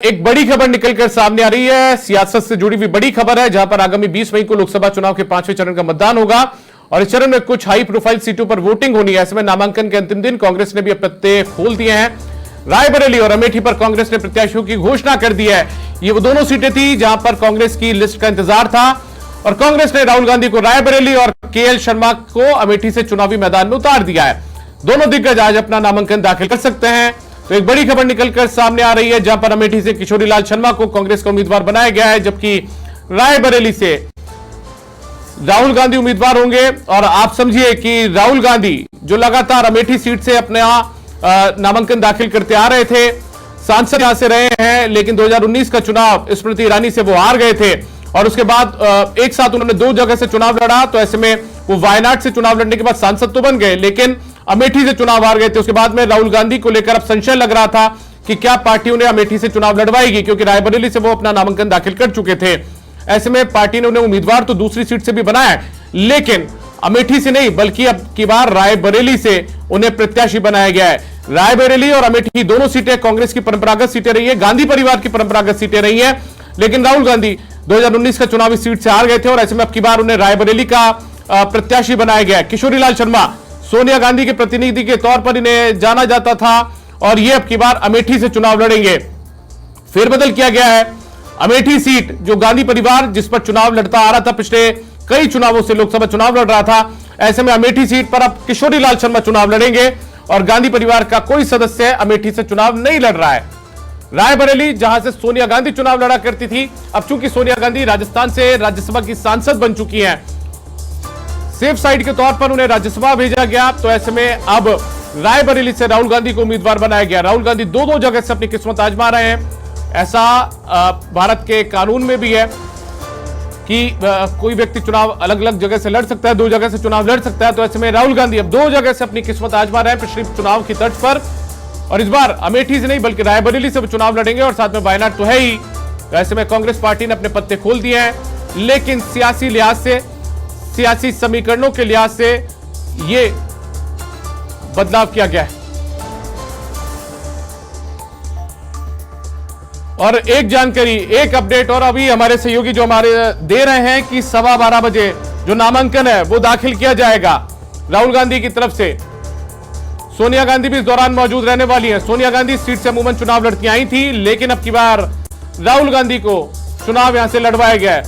एक बड़ी खबर निकलकर सामने आ रही है। सियासत से जुड़ी हुई बड़ी खबर है, जहां पर आगामी 20 मई को लोकसभा चुनाव के 5वें चरण का मतदान होगा और इस चरण में कुछ हाई प्रोफाइल सीटों पर वोटिंग होनी है। ऐसे में नामांकन के अंतिम दिन कांग्रेस ने भी अब पत्ते खोल दिए हैं। रायबरेली और अमेठी पर कांग्रेस ने प्रत्याशियों की घोषणा कर दी है। ये वो दोनों सीटें थी जहां पर कांग्रेस की लिस्ट का इंतजार था और कांग्रेस ने राहुल गांधी को रायबरेली और केएल शर्मा को अमेठी से चुनावी मैदान में उतार दिया है। दोनों दिग्गज आज अपना नामांकन दाखिल कर सकते हैं। तो एक बड़ी खबर निकलकर सामने आ रही है, जहां पर अमेठी से किशोरीलाल शर्मा को कांग्रेस का उम्मीदवार बनाया गया है, जबकि रायबरेली से राहुल गांधी उम्मीदवार होंगे। और आप समझिए कि राहुल गांधी जो लगातार अमेठी सीट से अपने नामांकन दाखिल करते आ रहे थे, सांसद यहां से रहे हैं, लेकिन 2019 का चुनाव स्मृति ईरानी से वो हार गए थे और उसके बाद एक साथ उन्होंने दो जगह से चुनाव लड़ा। तो ऐसे में वो वायनाड से चुनाव लड़ने के बाद सांसद तो बन गए, लेकिन अमेठी से चुनाव हार गए थे। उसके बाद में राहुल गांधी को लेकर अब संशय लग रहा था कि क्या पार्टी उन्हें अमेठी से चुनाव लड़वाएगी, क्योंकि रायबरेली से वो अपना नामांकन दाखिल कर चुके थे। ऐसे में पार्टी ने उन्हें उम्मीदवार तो दूसरी सीट से भी बनाया है, लेकिन अमेठी से नहीं बल्कि अब की बार रायबरेली से उन्हें प्रत्याशी बनाया गया है। रायबरेली और अमेठी दोनों सीटें कांग्रेस की परंपरागत सीटें रही है, गांधी परिवार की परंपरागत सीटें रही है, लेकिन राहुल गांधी 2019 का चुनावी सीट से हार गए थे और ऐसे में अब की बार उन्हें रायबरेली का प्रत्याशी बनाया गया है। किशोरीलाल शर्मा सोनिया गांधी के प्रतिनिधि के तौर पर इन्हें जाना जाता था और ये अब की बार अमेठी से चुनाव लड़ेंगे। फेरबदल किया गया है। अमेठी सीट जो गांधी परिवार जिस पर चुनाव लड़ता आ रहा था, पिछले कई चुनावों से लोकसभा चुनाव लड़ रहा था, ऐसे में अमेठी सीट पर अब किशोरीलाल शर्मा चुनाव लड़ेंगे और गांधी परिवार का कोई सदस्य अमेठी से चुनाव नहीं लड़ रहा है। रायबरेली जहां से सोनिया गांधी चुनाव लड़ा करती थी, अब चूंकि सोनिया गांधी राजस्थान से राज्यसभा की सांसद बन चुकी हैं, सेफ साइड के तौर पर उन्हें राज्यसभा भेजा गया। तो ऐसे में अब रायबरेली से राहुल गांधी को उम्मीदवार बनाया गया। राहुल गांधी दो जगह से अपनी किस्मत आजमा रहे हैं। ऐसा भारत के कानून में भी है कि कोई व्यक्ति चुनाव अलग अलग जगह से लड़ सकता है, दो जगह से चुनाव लड़ सकता है। तो ऐसे में राहुल गांधी अब दो जगह से अपनी किस्मत आजमा रहे हैं पिछले चुनाव की तर्ज पर, और इस बार अमेठी से नहीं बल्कि रायबरेली से चुनाव लड़ेंगे और साथ में वायनाड तो है ही। तो ऐसे में कांग्रेस पार्टी ने अपने पत्ते खोल दिए हैं, लेकिन सियासी लिहाज से, सियासी समीकरणों के लिहाज से ये बदलाव किया गया है। और एक जानकारी, एक अपडेट और अभी हमारे सहयोगी जो हमारे दे रहे हैं कि 12:15 बजे जो नामांकन है वो दाखिल किया जाएगा राहुल गांधी की तरफ से। सोनिया गांधी भी इस दौरान मौजूद रहने वाली हैं। सोनिया गांधी इस सीट से अमूमन चुनाव लड़ती आई थी, लेकिन अब की बार राहुल गांधी को चुनाव यहां से लड़वाया गया है।